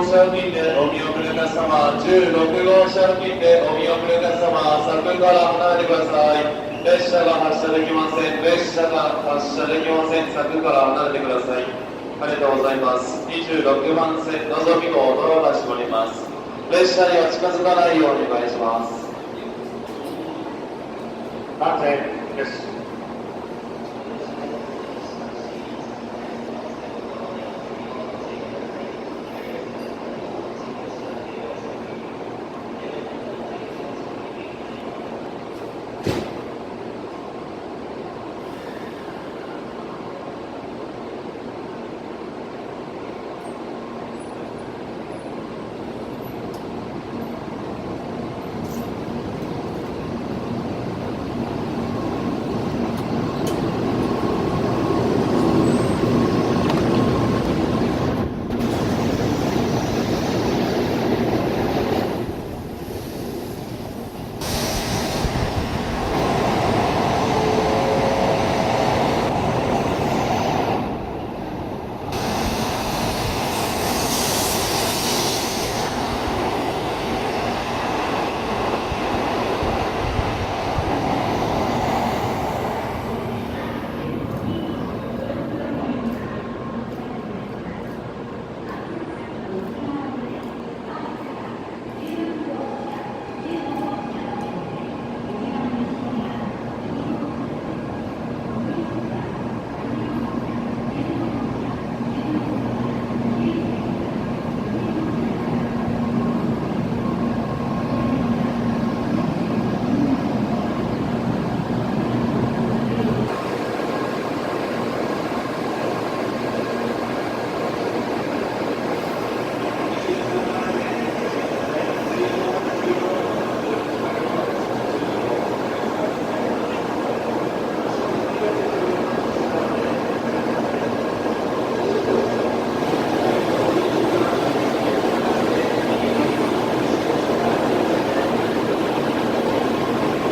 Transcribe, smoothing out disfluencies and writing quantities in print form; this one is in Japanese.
号車付近でお見送りの皆様、16号車付近でお見送りの皆様、柵から離れてください。列車が発車できません。列車が発車できません。柵から離れてください。ありがとうございます。26番線のぞみ号ドアが閉まります。列車には近づかないようにお願いします。安全です。